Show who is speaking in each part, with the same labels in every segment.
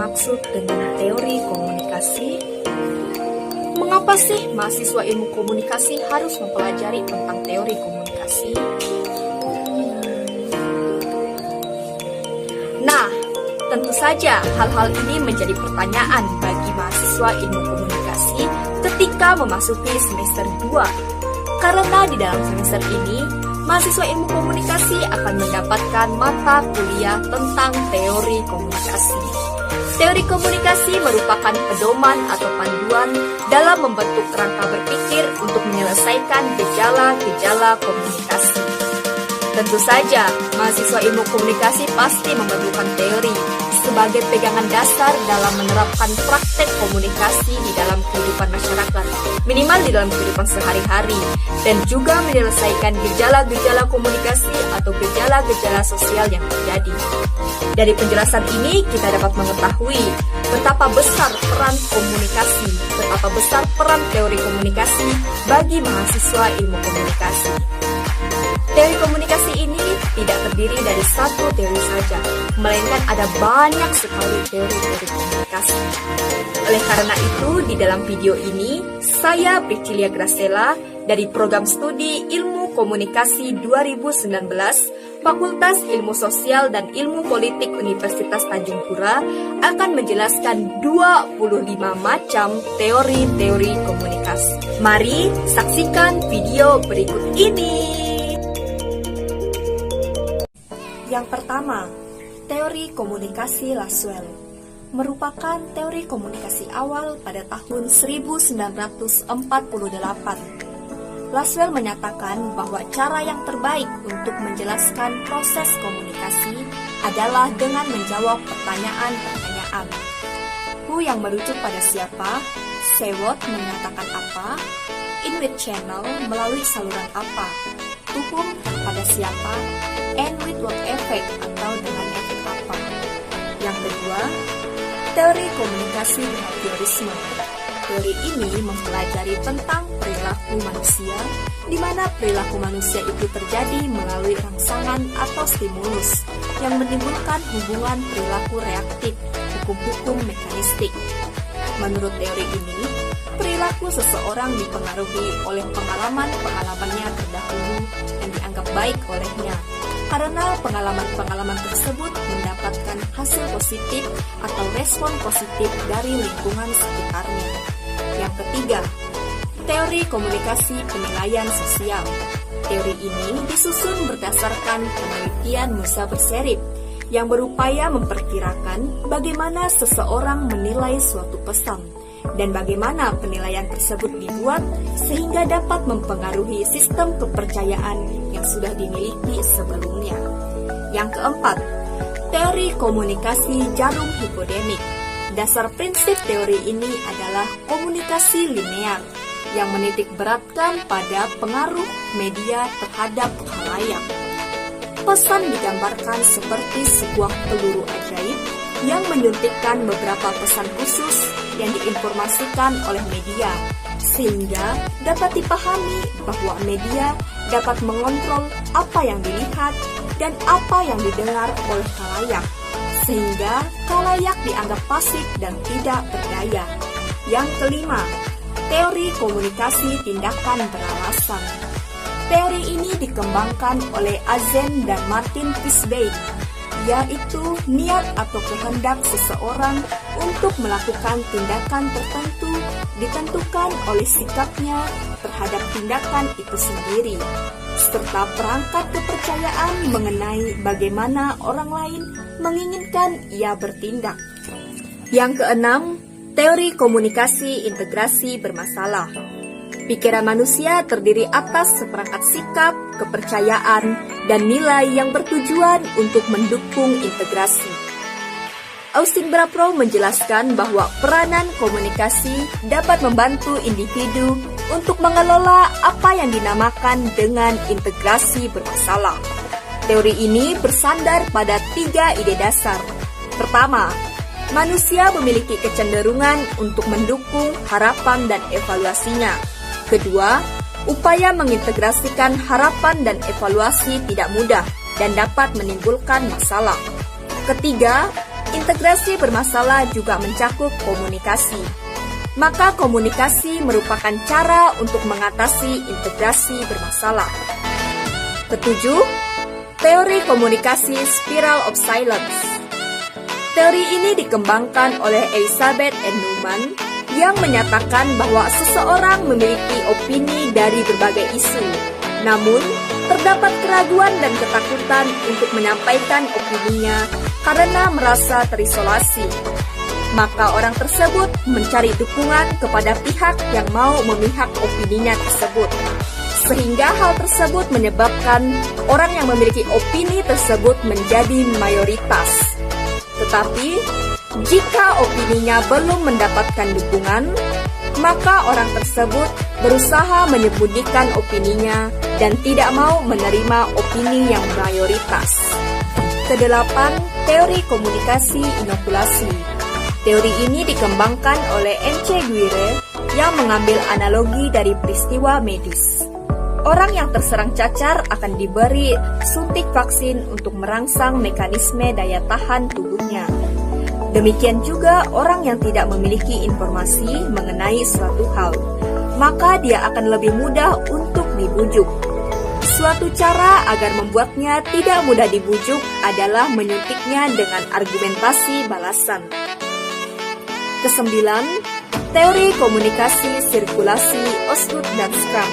Speaker 1: dimaksud dengan teori komunikasi? Mengapa sih mahasiswa ilmu komunikasi harus mempelajari tentang teori komunikasi? Nah, tentu saja hal-hal ini menjadi pertanyaan bagi mahasiswa ilmu komunikasi ketika memasuki semester 2. Karena di dalam semester ini, mahasiswa ilmu komunikasi akan mendapatkan mata kuliah tentang teori komunikasi. Teori komunikasi merupakan pedoman atau panduan dalam membentuk kerangka berpikir untuk menyelesaikan gejala-gejala komunikasi. Tentu saja, mahasiswa ilmu komunikasi pasti memerlukan teori sebagai pegangan dasar dalam menerapkan praktek komunikasi di dalam kehidupan masyarakat, minimal di dalam kehidupan sehari-hari, dan juga menyelesaikan gejala-gejala komunikasi atau gejala-gejala sosial yang terjadi. Dari penjelasan ini, kita dapat mengetahui betapa besar peran komunikasi, betapa besar peran teori komunikasi bagi mahasiswa ilmu komunikasi. Teori komunikasi ini tidak terdiri dari satu teori saja, melainkan ada banyak sekali teori-teori komunikasi. Oleh karena itu, di dalam video ini, saya Priscilia Gracella dari Program Studi Ilmu Komunikasi 2019, Fakultas Ilmu Sosial dan Ilmu Politik Universitas Tanjung Pura akan menjelaskan 25 macam teori-teori komunikasi. Mari saksikan video berikut ini. Yang pertama, teori komunikasi Lasswell merupakan teori komunikasi awal pada tahun 1948. Lasswell menyatakan bahwa cara yang terbaik untuk menjelaskan proses komunikasi adalah dengan menjawab pertanyaan-pertanyaan. Who yang merujuk pada siapa, say what menyatakan apa, in which channel melalui saluran apa, to whom pada siapa, and with what effect atau dengan efek apa. Yang kedua, teori komunikasi behaviorisme. Teori ini mempelajari tentang perilaku manusia, di mana perilaku manusia itu terjadi melalui rangsangan atau stimulus yang menimbulkan hubungan perilaku reaktif, hukum-hukum mekanistik. Menurut teori ini, perilaku seseorang dipengaruhi oleh pengalaman-pengalamannya terdahulu yang dianggap baik olehnya, karena pengalaman-pengalaman tersebut mendapatkan hasil positif atau respon positif dari lingkungan sekitarnya. Yang ketiga, teori komunikasi penilaian sosial. Teori ini disusun berdasarkan penelitian Musa Berserif yang berupaya memperkirakan bagaimana seseorang menilai suatu pesan dan bagaimana penilaian tersebut dibuat sehingga dapat mempengaruhi sistem kepercayaan yang sudah dimiliki sebelumnya. Yang keempat, teori komunikasi jarum hipodemik. Dasar prinsip teori ini adalah komunikasi linear yang menitik beratkan pada pengaruh media terhadap khalayak. Pesan digambarkan seperti sebuah peluru ajaib yang menyuntikkan beberapa pesan khusus yang diinformasikan oleh media, sehingga dapat dipahami bahwa media dapat mengontrol apa yang dilihat dan apa yang didengar oleh khalayak, sehingga khalayak dianggap pasif dan tidak berdaya. Yang kelima, teori komunikasi tindakan beralasan. Teori ini dikembangkan oleh Azen dan Martin Fishbein, yaitu niat atau kehendak seseorang untuk melakukan tindakan tertentu ditentukan oleh sikapnya terhadap tindakan itu sendiri, serta perangkat kepercayaan mengenai bagaimana orang lain menginginkan ia bertindak. Yang keenam, teori komunikasi integrasi bermasalah. Pikiran manusia terdiri atas seperangkat sikap, kepercayaan, dan nilai yang bertujuan untuk mendukung integrasi. Austin Brapro menjelaskan bahwa peranan komunikasi dapat membantu individu untuk mengelola apa yang dinamakan dengan integrasi bermasalah. Teori ini bersandar pada 3 ide dasar. Pertama, manusia memiliki kecenderungan untuk mendukung harapan dan evaluasinya. Kedua, upaya mengintegrasikan harapan dan evaluasi tidak mudah dan dapat menimbulkan masalah. Ketiga, Integrasi bermasalah juga mencakup komunikasi. Maka komunikasi merupakan cara untuk mengatasi integrasi bermasalah. Ketujuh, teori komunikasi Spiral of Silence. Teori ini dikembangkan oleh Elizabeth N. Newman yang menyatakan bahwa seseorang memiliki opini dari berbagai isu. Namun, terdapat keraguan dan ketakutan untuk menyampaikan opininya karena merasa terisolasi. Maka orang tersebut mencari dukungan kepada pihak yang mau memihak opininya tersebut. Sehingga hal tersebut menyebabkan orang yang memiliki opini tersebut menjadi mayoritas. Tetapi, jika opininya belum mendapatkan dukungan, maka orang tersebut berusaha menyembunyikan opininya dan tidak mau menerima opini yang mayoritas. Kedelapan, teori komunikasi inokulasi. Teori ini dikembangkan oleh M.C. Guire yang mengambil analogi dari peristiwa medis. Orang yang terserang cacar akan diberi suntik vaksin untuk merangsang mekanisme daya tahan tubuhnya. Demikian juga orang yang tidak memiliki informasi mengenai suatu hal, maka dia akan lebih mudah untuk dibujuk. Suatu cara agar membuatnya tidak mudah dibujuk adalah menyuntiknya dengan argumentasi balasan. Kesembilan, teori komunikasi sirkulasi Osgood dan Scrum.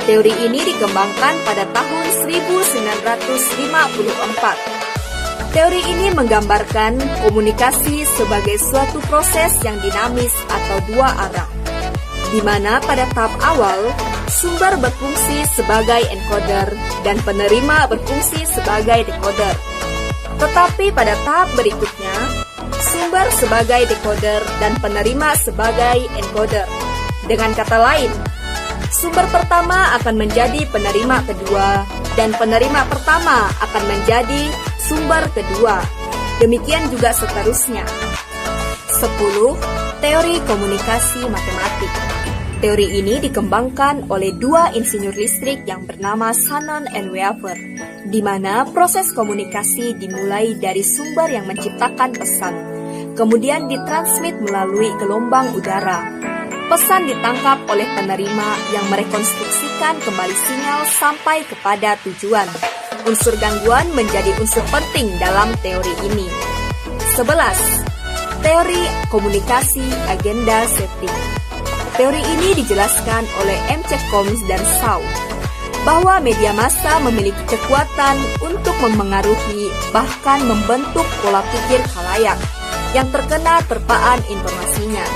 Speaker 1: Teori ini dikembangkan pada tahun 1954. Teori ini menggambarkan komunikasi sebagai suatu proses yang dinamis atau dua arah, di mana pada tahap awal, sumber berfungsi sebagai encoder dan penerima berfungsi sebagai decoder. Tetapi pada tahap berikutnya, sumber sebagai decoder dan penerima sebagai encoder. Dengan kata lain, sumber pertama akan menjadi penerima kedua, dan penerima pertama akan menjadi sumber kedua. Demikian juga seterusnya. 10. Teori komunikasi matematik. Teori ini dikembangkan oleh dua insinyur listrik yang bernama Shannon and Weaver, di mana proses komunikasi dimulai dari sumber yang menciptakan pesan, kemudian ditransmit melalui gelombang udara. Pesan ditangkap oleh penerima yang merekonstruksikan kembali sinyal sampai kepada tujuan. Unsur gangguan menjadi unsur penting dalam teori ini. 11. Teori komunikasi agenda setting. Teori ini dijelaskan oleh M.C. Combs dan Shaw, bahwa media massa memiliki kekuatan untuk memengaruhi bahkan membentuk pola pikir khalayak yang terkena terpaan informasinya.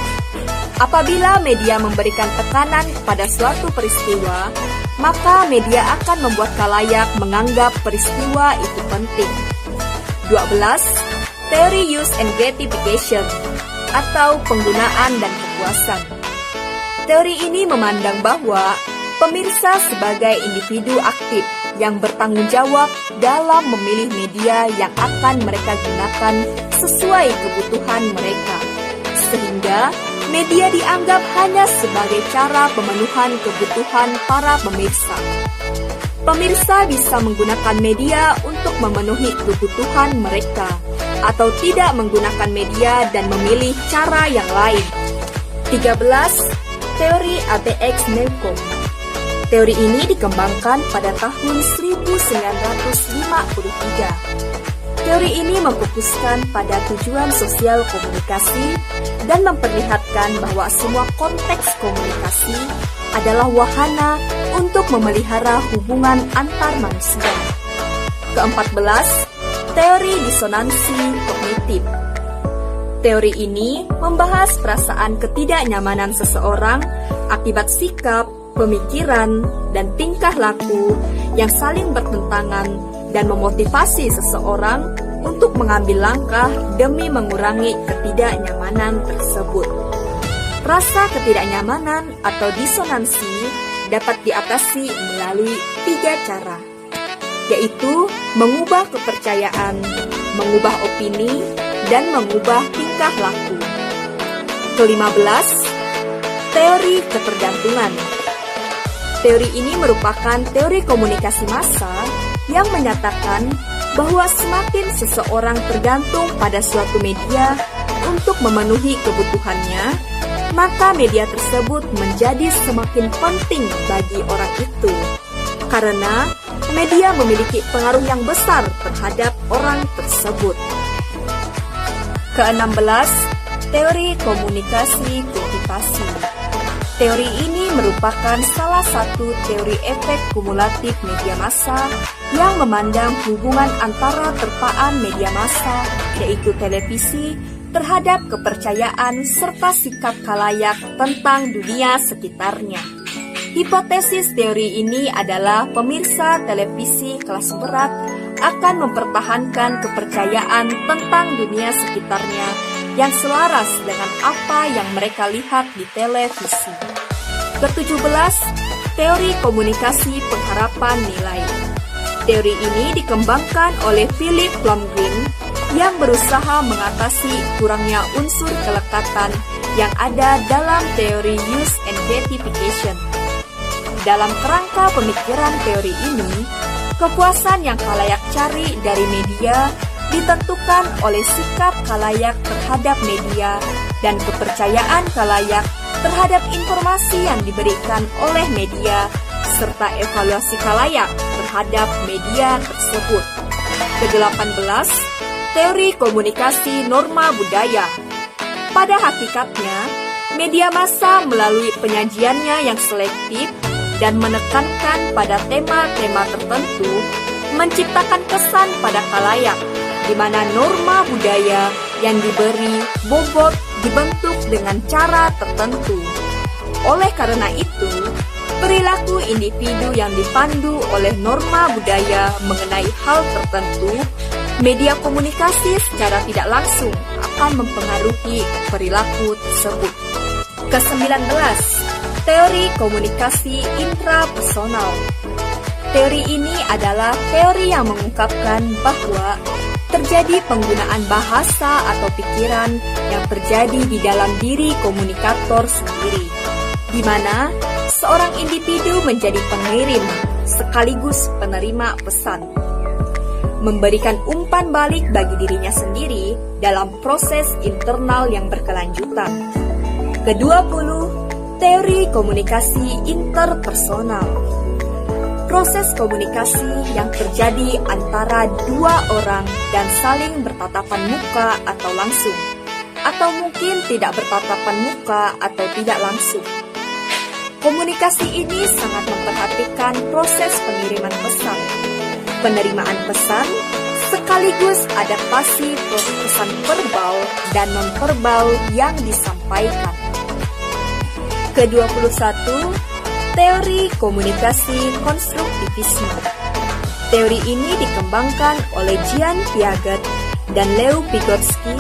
Speaker 1: Apabila media memberikan tekanan pada suatu peristiwa, maka media akan membuat khalayak menganggap peristiwa itu penting. 12. Teori use and gratification atau penggunaan dan kepuasan. Teori ini memandang bahwa pemirsa sebagai individu aktif yang bertanggung jawab dalam memilih media yang akan mereka gunakan sesuai kebutuhan mereka, sehingga media dianggap hanya sebagai cara pemenuhan kebutuhan para pemirsa. Pemirsa bisa menggunakan media untuk memenuhi kebutuhan mereka, atau tidak menggunakan media dan memilih cara yang lain. 13. Teori ATX Newcomb. Teori ini dikembangkan pada tahun 1953. Teori ini memfokuskan pada tujuan sosial komunikasi dan memperlihatkan bahwa semua konteks komunikasi adalah wahana untuk memelihara hubungan antar manusia. Ke-14, teori disonansi kognitif. Teori ini membahas perasaan ketidaknyamanan seseorang akibat sikap, pemikiran, dan tingkah laku yang saling bertentangan dan memotivasi seseorang untuk mengambil langkah demi mengurangi ketidaknyamanan tersebut. Rasa ketidaknyamanan atau disonansi dapat diatasi melalui 3 cara, yaitu mengubah kepercayaan, mengubah opini, dan mengubah tingkah laku. Ke-15, teori ketergantungan. Teori ini merupakan teori komunikasi massa yang menyatakan bahwa semakin seseorang tergantung pada suatu media untuk memenuhi kebutuhannya, maka media tersebut menjadi semakin penting bagi orang itu, karena media memiliki pengaruh yang besar terhadap orang tersebut. Ke-16, teori komunikasi kultivasi. Teori ini merupakan salah satu teori efek kumulatif media massa yang memandang hubungan antara terpaan media massa, yaitu televisi, terhadap kepercayaan serta sikap khalayak tentang dunia sekitarnya. Hipotesis teori ini adalah pemirsa televisi kelas berat akan mempertahankan kepercayaan tentang dunia sekitarnya yang selaras dengan apa yang mereka lihat di televisi. Ke-17, teori komunikasi pengharapan nilai. Teori ini dikembangkan oleh Philip Blomgren yang berusaha mengatasi kurangnya unsur kelekatan yang ada dalam teori use and gratification. Dalam kerangka pemikiran teori ini, kepuasan yang khalayak cari dari media ditentukan oleh sikap khalayak terhadap media dan kepercayaan khalayak terhadap informasi yang diberikan oleh media, serta evaluasi khalayak terhadap media tersebut. Ke-18, teori komunikasi norma budaya. Pada hakikatnya, media massa melalui penyajiannya yang selektif dan menekankan pada tema-tema tertentu, menciptakan kesan pada khalayak, di mana norma budaya yang diberi bobot dibentuk dengan cara tertentu. Oleh karena itu, perilaku individu yang dipandu oleh norma budaya mengenai hal tertentu, media komunikasi secara tidak langsung akan mempengaruhi perilaku tersebut. Ke-19, teori komunikasi intrapersonal. Teori ini adalah teori yang mengungkapkan bahwa terjadi penggunaan bahasa atau pikiran yang terjadi di dalam diri komunikator sendiri, di mana seorang individu menjadi pengirim sekaligus penerima pesan, memberikan umpan balik bagi dirinya sendiri dalam proses internal yang berkelanjutan. Ke-20, teori komunikasi interpersonal. Proses komunikasi yang terjadi antara dua orang dan saling bertatapan muka atau langsung, atau mungkin tidak bertatapan muka atau tidak langsung. Komunikasi ini sangat memperhatikan proses pengiriman pesan, penerimaan pesan, sekaligus adaptasi pesan verbal dan non-verbal yang disampaikan. Ke-21, teori komunikasi konstruktivisme. Teori ini dikembangkan oleh Jean Piaget dan Lew Vygotsky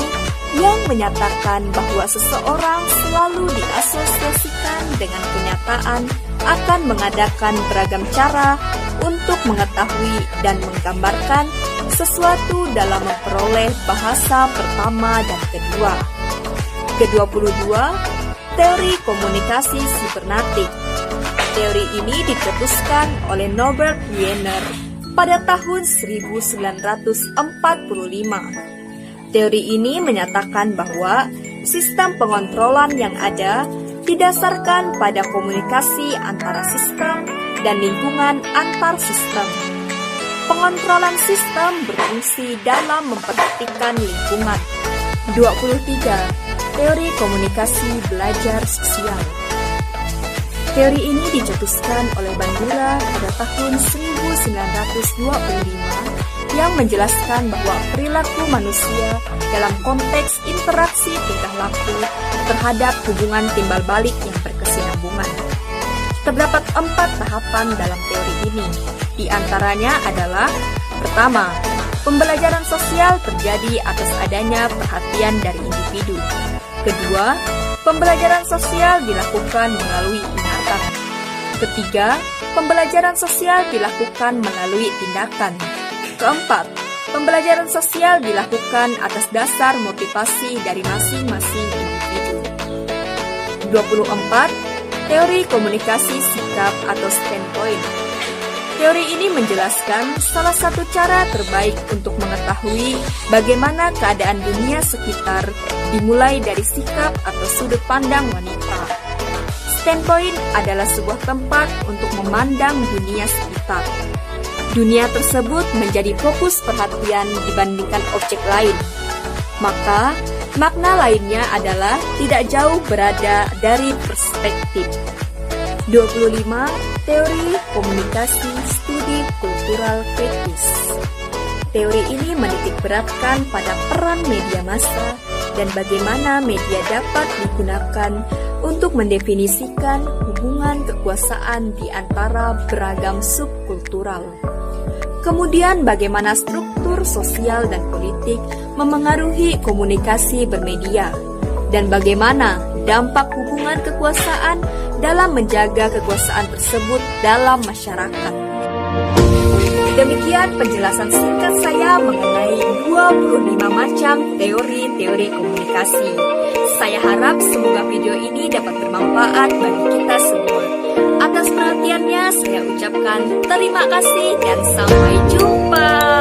Speaker 1: yang menyatakan bahwa seseorang selalu diasosiasikan dengan kenyataan akan mengadakan beragam cara untuk mengetahui dan menggambarkan sesuatu dalam memperoleh bahasa pertama dan kedua. Ke-22, teori komunikasi sibernetik. Teori ini dicetuskan oleh Norbert Wiener pada tahun 1945. Teori ini menyatakan bahwa sistem pengontrolan yang ada didasarkan pada komunikasi antara sistem dan lingkungan antar sistem. Pengontrolan sistem berfungsi dalam memperhatikan lingkungan. 23. Teori komunikasi belajar sosial. Teori ini dicetuskan oleh Bandura pada tahun 1925 yang menjelaskan bahwa perilaku manusia dalam konteks interaksi tingkah laku terhadap hubungan timbal balik yang berkesinambungan. Terdapat 4 tahapan dalam teori ini. Di antaranya adalah: pertama, pembelajaran sosial terjadi atas adanya perhatian dari individu. Kedua, pembelajaran sosial dilakukan melalui ingatan. Ketiga, pembelajaran sosial dilakukan melalui tindakan. Keempat, pembelajaran sosial dilakukan atas dasar motivasi dari masing-masing individu. 24. Teori komunikasi sikap atau standpoint. Teori ini menjelaskan salah satu cara terbaik untuk mengetahui bagaimana keadaan dunia sekitar dimulai dari sikap atau sudut pandang wanita. Standpoint adalah sebuah tempat untuk memandang dunia sekitar. Dunia tersebut menjadi fokus perhatian dibandingkan objek lain. Maka, makna lainnya adalah tidak jauh berada dari perspektif. 25. Teori Komunikasi Studi Kultural Kritis. Teori ini menitik beratkan pada peran media massa dan bagaimana media dapat digunakan untuk mendefinisikan hubungan kekuasaan di antara beragam subkultural. Kemudian bagaimana struktur sosial dan politik memengaruhi komunikasi bermedia, dan bagaimana dampak hubungan kekuasaan dalam menjaga kekuasaan tersebut dalam masyarakat. Demikian penjelasan singkat saya mengenai 25 macam teori-teori komunikasi. Saya harap semoga video ini dapat bermanfaat bagi kita semua. Atas perhatiannya saya ucapkan terima kasih dan sampai jumpa.